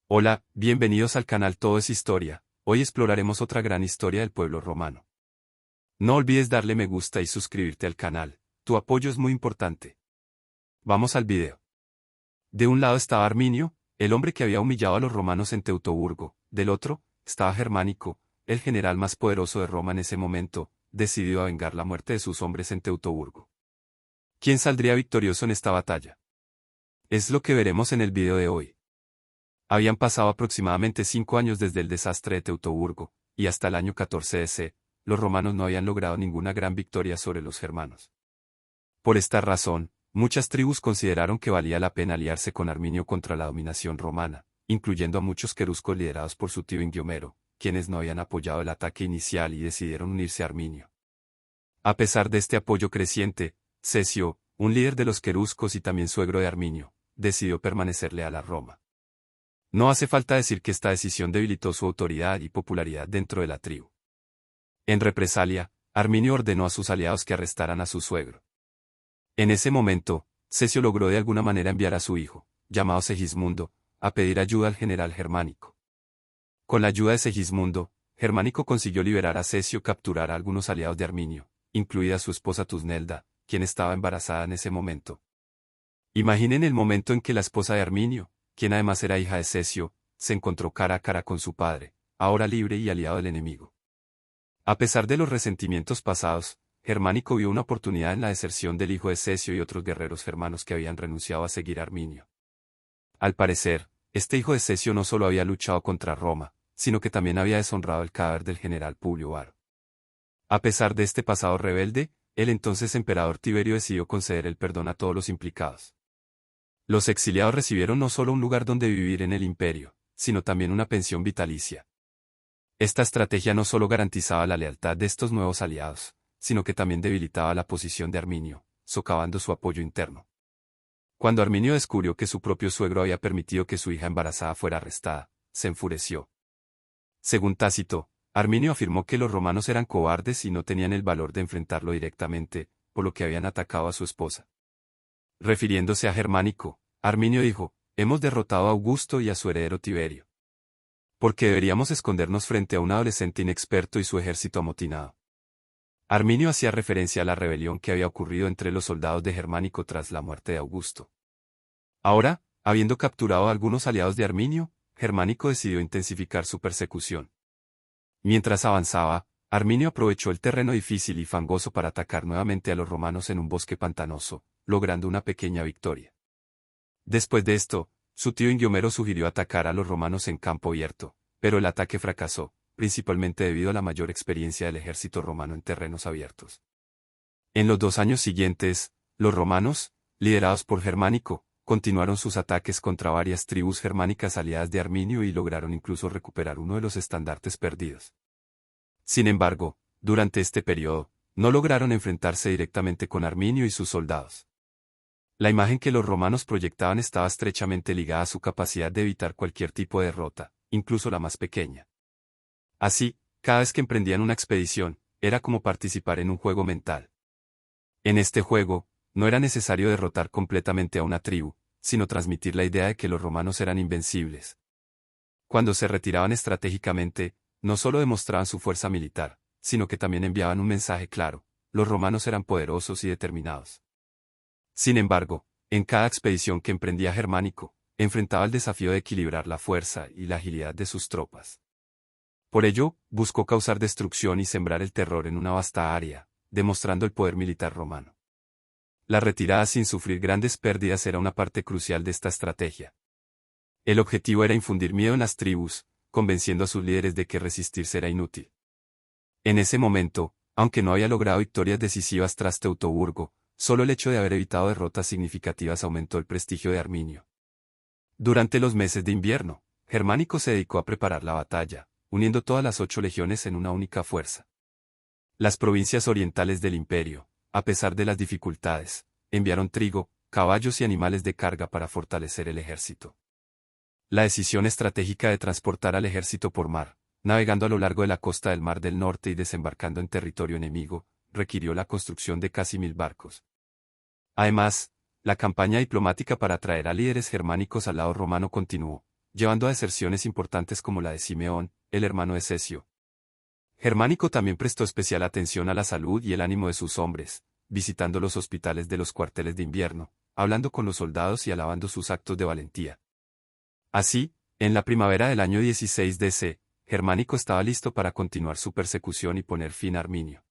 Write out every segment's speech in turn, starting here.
Hola, bienvenidos al canal Todo es Historia. Hoy exploraremos otra gran historia del pueblo romano. No olvides darle me gusta y suscribirte al canal, tu apoyo es muy importante. Vamos al video. De un lado estaba Arminio, el hombre que había humillado a los romanos en Teutoburgo, del otro, estaba Germánico, el general más poderoso de Roma en ese momento, decidido a vengar la muerte de sus hombres en Teutoburgo. ¿Quién saldría victorioso en esta batalla? Es lo que veremos en el video de hoy. Habían pasado aproximadamente 5 años desde el desastre de Teutoburgo, y hasta el año 14 DC, los romanos no habían logrado ninguna gran victoria sobre los germanos. Por esta razón, muchas tribus consideraron que valía la pena aliarse con Arminio contra la dominación romana, incluyendo a muchos queruscos liderados por su tío Ingiomero, quienes no habían apoyado el ataque inicial y decidieron unirse a Arminio. A pesar de este apoyo creciente, Cesio, un líder de los queruscos y también suegro de Arminio, decidió permanecer leal a Roma. No hace falta decir que esta decisión debilitó su autoridad y popularidad dentro de la tribu. En represalia, Arminio ordenó a sus aliados que arrestaran a su suegro. En ese momento, Cesio logró de alguna manera enviar a su hijo, llamado Segismundo, a pedir ayuda al general Germánico. Con la ayuda de Segismundo, Germánico consiguió liberar a Cesio y capturar a algunos aliados de Arminio, incluida su esposa Tusnelda, quien estaba embarazada en ese momento. Imaginen el momento en que la esposa de Arminio, quien además era hija de Cesio, se encontró cara a cara con su padre, ahora libre y aliado del enemigo. A pesar de los resentimientos pasados, Germánico vio una oportunidad en la deserción del hijo de Cesio y otros guerreros germanos que habían renunciado a seguir a Arminio. Al parecer, este hijo de Cesio no solo había luchado contra Roma, sino que también había deshonrado el cadáver del general Publio Varo. A pesar de este pasado rebelde, el entonces emperador Tiberio decidió conceder el perdón a todos los implicados. Los exiliados recibieron no solo un lugar donde vivir en el imperio, sino también una pensión vitalicia. Esta estrategia no solo garantizaba la lealtad de estos nuevos aliados, sino que también debilitaba la posición de Arminio, socavando su apoyo interno. Cuando Arminio descubrió que su propio suegro había permitido que su hija embarazada fuera arrestada, se enfureció. Según Tácito, Arminio afirmó que los romanos eran cobardes y no tenían el valor de enfrentarlo directamente, por lo que habían atacado a su esposa. Refiriéndose a Germánico, Arminio dijo, hemos derrotado a Augusto y a su heredero Tiberio. ¿Por qué deberíamos escondernos frente a un adolescente inexperto y su ejército amotinado? Arminio hacía referencia a la rebelión que había ocurrido entre los soldados de Germánico tras la muerte de Augusto. Ahora, habiendo capturado a algunos aliados de Arminio, Germánico decidió intensificar su persecución. Mientras avanzaba, Arminio aprovechó el terreno difícil y fangoso para atacar nuevamente a los romanos en un bosque pantanoso, logrando una pequeña victoria. Después de esto, su tío Ingiomero sugirió atacar a los romanos en campo abierto, pero el ataque fracasó, principalmente debido a la mayor experiencia del ejército romano en terrenos abiertos. En los 2 años siguientes, los romanos, liderados por Germánico, continuaron sus ataques contra varias tribus germánicas aliadas de Arminio y lograron incluso recuperar uno de los estandartes perdidos. Sin embargo, durante este periodo, no lograron enfrentarse directamente con Arminio y sus soldados. La imagen que los romanos proyectaban estaba estrechamente ligada a su capacidad de evitar cualquier tipo de derrota, incluso la más pequeña. Así, cada vez que emprendían una expedición, era como participar en un juego mental. En este juego, no era necesario derrotar completamente a una tribu, sino transmitir la idea de que los romanos eran invencibles. Cuando se retiraban estratégicamente, no solo demostraban su fuerza militar, sino que también enviaban un mensaje claro, los romanos eran poderosos y determinados. Sin embargo, en cada expedición que emprendía Germánico, enfrentaba el desafío de equilibrar la fuerza y la agilidad de sus tropas. Por ello, buscó causar destrucción y sembrar el terror en una vasta área, demostrando el poder militar romano. La retirada sin sufrir grandes pérdidas era una parte crucial de esta estrategia. El objetivo era infundir miedo en las tribus, convenciendo a sus líderes de que resistirse era inútil. En ese momento, aunque no había logrado victorias decisivas tras Teutoburgo, solo el hecho de haber evitado derrotas significativas aumentó el prestigio de Arminio. Durante los meses de invierno, Germánico se dedicó a preparar la batalla, uniendo todas las 8 legiones en una única fuerza. Las provincias orientales del imperio, a pesar de las dificultades, enviaron trigo, caballos y animales de carga para fortalecer el ejército. La decisión estratégica de transportar al ejército por mar, navegando a lo largo de la costa del Mar del Norte y desembarcando en territorio enemigo, requirió la construcción de casi 1000 barcos. Además, la campaña diplomática para atraer a líderes germánicos al lado romano continuó, llevando a deserciones importantes como la de Simeón, el hermano de Cesio. Germánico también prestó especial atención a la salud y el ánimo de sus hombres, visitando los hospitales de los cuarteles de invierno, hablando con los soldados y alabando sus actos de valentía. Así, en la primavera del año 16 DC, Germánico estaba listo para continuar su persecución y poner fin a Arminio.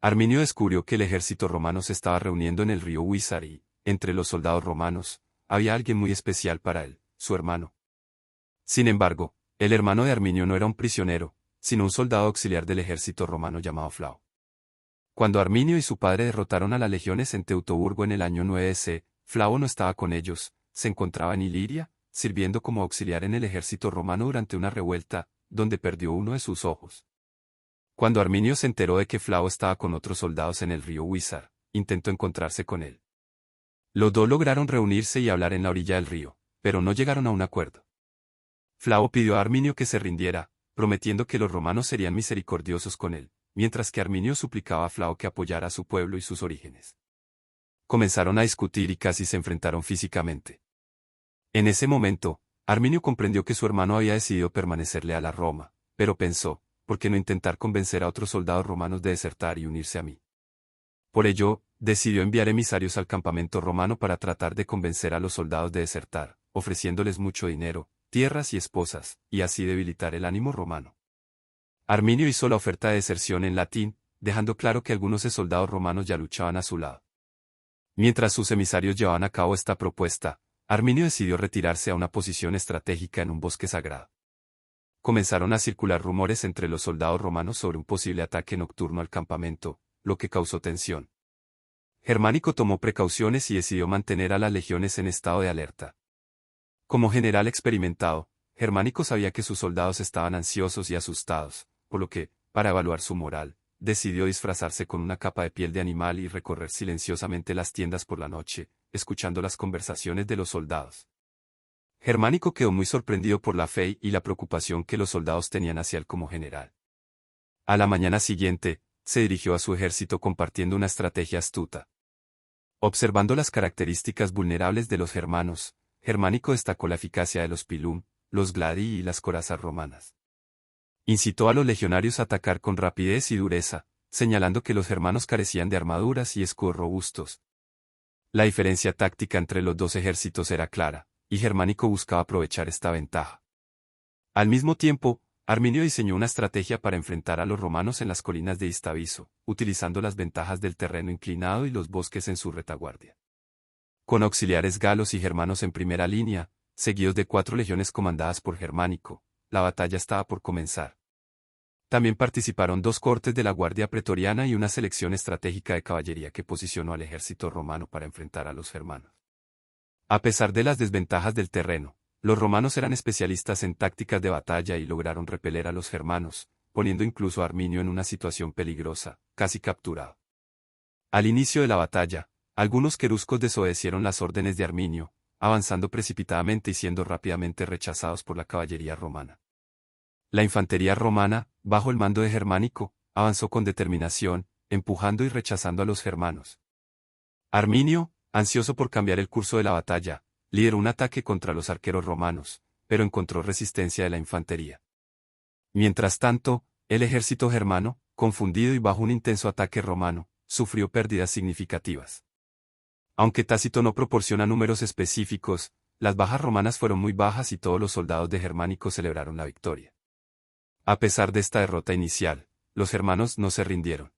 Arminio descubrió que el ejército romano se estaba reuniendo en el río Huizar y, entre los soldados romanos, había alguien muy especial para él, su hermano. Sin embargo, el hermano de Arminio no era un prisionero, sino un soldado auxiliar del ejército romano llamado Flao. Cuando Arminio y su padre derrotaron a las legiones en Teutoburgo en el año 9 C, Flao no estaba con ellos, se encontraba en Iliria, sirviendo como auxiliar en el ejército romano durante una revuelta, donde perdió uno de sus ojos. Cuando Arminio se enteró de que Flao estaba con otros soldados en el río Huizar, intentó encontrarse con él. Los dos lograron reunirse y hablar en la orilla del río, pero no llegaron a un acuerdo. Flao pidió a Arminio que se rindiera, prometiendo que los romanos serían misericordiosos con él, mientras que Arminio suplicaba a Flao que apoyara a su pueblo y sus orígenes. Comenzaron a discutir y casi se enfrentaron físicamente. En ese momento, Arminio comprendió que su hermano había decidido permanecer leal a Roma, pero pensó, ¿por qué no intentar convencer a otros soldados romanos de desertar y unirse a mí? Por ello, decidió enviar emisarios al campamento romano para tratar de convencer a los soldados de desertar, ofreciéndoles mucho dinero, tierras y esposas, y así debilitar el ánimo romano. Arminio hizo la oferta de deserción en latín, dejando claro que algunos soldados romanos ya luchaban a su lado. Mientras sus emisarios llevaban a cabo esta propuesta, Arminio decidió retirarse a una posición estratégica en un bosque sagrado. Comenzaron a circular rumores entre los soldados romanos sobre un posible ataque nocturno al campamento, lo que causó tensión. Germánico tomó precauciones y decidió mantener a las legiones en estado de alerta. Como general experimentado, Germánico sabía que sus soldados estaban ansiosos y asustados, por lo que, para evaluar su moral, decidió disfrazarse con una capa de piel de animal y recorrer silenciosamente las tiendas por la noche, escuchando las conversaciones de los soldados. Germánico quedó muy sorprendido por la fe y la preocupación que los soldados tenían hacia él como general. A la mañana siguiente, se dirigió a su ejército compartiendo una estrategia astuta. Observando las características vulnerables de los germanos, Germánico destacó la eficacia de los pilum, los gladi y las corazas romanas. Incitó a los legionarios a atacar con rapidez y dureza, señalando que los germanos carecían de armaduras y escudos robustos. La diferencia táctica entre los dos ejércitos era clara, y Germánico buscaba aprovechar esta ventaja. Al mismo tiempo, Arminio diseñó una estrategia para enfrentar a los romanos en las colinas de Istaviso, utilizando las ventajas del terreno inclinado y los bosques en su retaguardia. Con auxiliares galos y germanos en primera línea, seguidos de 4 legiones comandadas por Germánico, la batalla estaba por comenzar. También participaron 2 cortes de la Guardia Pretoriana y una selección estratégica de caballería que posicionó al ejército romano para enfrentar a los germanos. A pesar de las desventajas del terreno, los romanos eran especialistas en tácticas de batalla y lograron repeler a los germanos, poniendo incluso a Arminio en una situación peligrosa, casi capturado. Al inicio de la batalla, algunos queruscos desobedecieron las órdenes de Arminio, avanzando precipitadamente y siendo rápidamente rechazados por la caballería romana. La infantería romana, bajo el mando de Germánico, avanzó con determinación, empujando y rechazando a los germanos. Arminio, ansioso por cambiar el curso de la batalla, lideró un ataque contra los arqueros romanos, pero encontró resistencia de la infantería. Mientras tanto, el ejército germano, confundido y bajo un intenso ataque romano, sufrió pérdidas significativas. Aunque Tácito no proporciona números específicos, las bajas romanas fueron muy bajas y todos los soldados de Germánico celebraron la victoria. A pesar de esta derrota inicial, los germanos no se rindieron.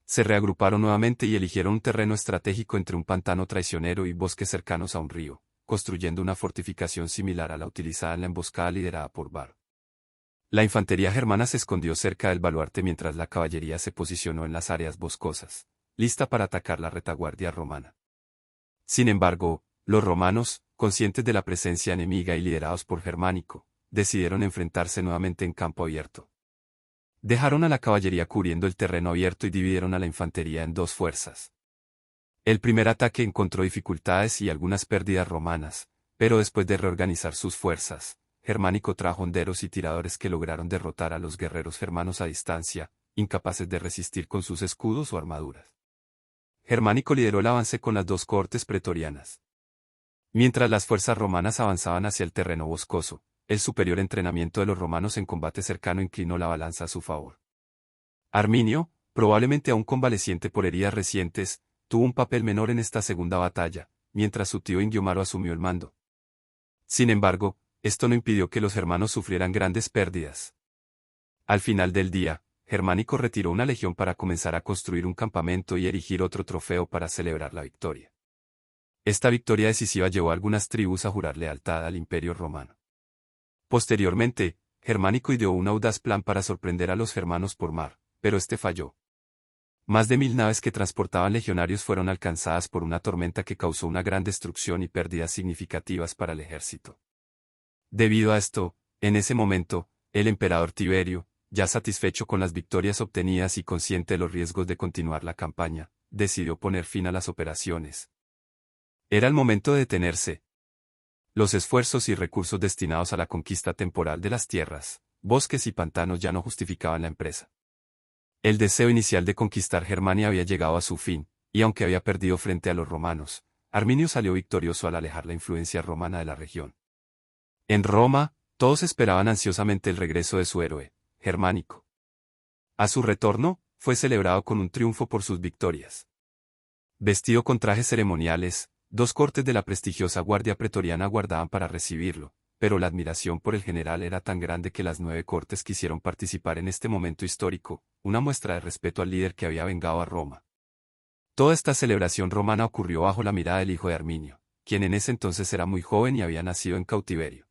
Se reagruparon nuevamente y eligieron un terreno estratégico entre un pantano traicionero y bosques cercanos a un río, construyendo una fortificación similar a la utilizada en la emboscada liderada por Varo. La infantería germana se escondió cerca del baluarte mientras la caballería se posicionó en las áreas boscosas, lista para atacar la retaguardia romana. Sin embargo, los romanos, conscientes de la presencia enemiga y liderados por Germánico, decidieron enfrentarse nuevamente en campo abierto. Dejaron a la caballería cubriendo el terreno abierto y dividieron a la infantería en 2 fuerzas. El primer ataque encontró dificultades y algunas pérdidas romanas, pero después de reorganizar sus fuerzas, Germánico trajo honderos y tiradores que lograron derrotar a los guerreros germanos a distancia, incapaces de resistir con sus escudos o armaduras. Germánico lideró el avance con las 2 cohortes pretorianas. Mientras las fuerzas romanas avanzaban hacia el terreno boscoso, el superior entrenamiento de los romanos en combate cercano inclinó la balanza a su favor. Arminio, probablemente aún convaleciente por heridas recientes, tuvo un papel menor en esta segunda batalla, mientras su tío Ingiomaro asumió el mando. Sin embargo, esto no impidió que los germanos sufrieran grandes pérdidas. Al final del día, Germánico retiró una legión para comenzar a construir un campamento y erigir otro trofeo para celebrar la victoria. Esta victoria decisiva llevó a algunas tribus a jurar lealtad al Imperio Romano. Posteriormente, Germánico ideó un audaz plan para sorprender a los germanos por mar, pero este falló. Más de 1000 naves que transportaban legionarios fueron alcanzadas por una tormenta que causó una gran destrucción y pérdidas significativas para el ejército. Debido a esto, en ese momento, el emperador Tiberio, ya satisfecho con las victorias obtenidas y consciente de los riesgos de continuar la campaña, decidió poner fin a las operaciones. Era el momento de detenerse. Los esfuerzos y recursos destinados a la conquista temporal de las tierras, bosques y pantanos ya no justificaban la empresa. El deseo inicial de conquistar Germania había llegado a su fin, y aunque había perdido frente a los romanos, Arminio salió victorioso al alejar la influencia romana de la región. En Roma, todos esperaban ansiosamente el regreso de su héroe, Germánico. A su retorno, fue celebrado con un triunfo por sus victorias. Vestido con trajes ceremoniales, 2 cortes de la prestigiosa guardia pretoriana guardaban para recibirlo, pero la admiración por el general era tan grande que las 9 cortes quisieron participar en este momento histórico, una muestra de respeto al líder que había vengado a Roma. Toda esta celebración romana ocurrió bajo la mirada del hijo de Arminio, quien en ese entonces era muy joven y había nacido en cautiverio.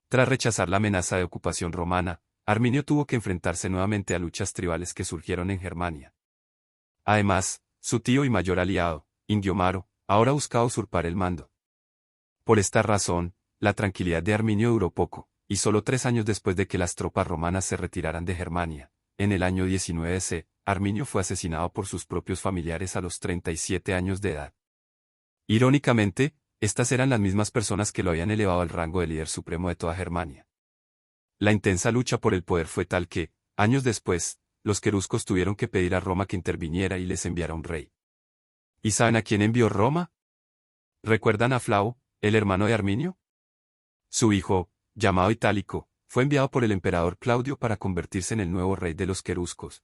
Tras rechazar la amenaza de ocupación romana, Arminio tuvo que enfrentarse nuevamente a luchas tribales que surgieron en Germania. Además, su tío y mayor aliado, Ingiomaro, ahora buscaba usurpar el mando. Por esta razón, la tranquilidad de Arminio duró poco, y solo 3 años después de que las tropas romanas se retiraran de Germania, en el año 19 c., Arminio fue asesinado por sus propios familiares a los 37 años de edad. Irónicamente, estas eran las mismas personas que lo habían elevado al rango de líder supremo de toda Germania. La intensa lucha por el poder fue tal que, años después, los queruscos tuvieron que pedir a Roma que interviniera y les enviara un rey. ¿Y saben a quién envió Roma? ¿Recuerdan a Flavo, el hermano de Arminio? Su hijo, llamado Itálico, fue enviado por el emperador Claudio para convertirse en el nuevo rey de los queruscos.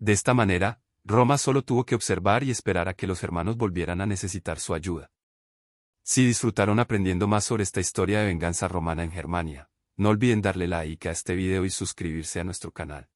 De esta manera, Roma solo tuvo que observar y esperar a que los hermanos volvieran a necesitar su ayuda. Si disfrutaron aprendiendo más sobre esta historia de venganza romana en Germania, no olviden darle like a este video y suscribirse a nuestro canal.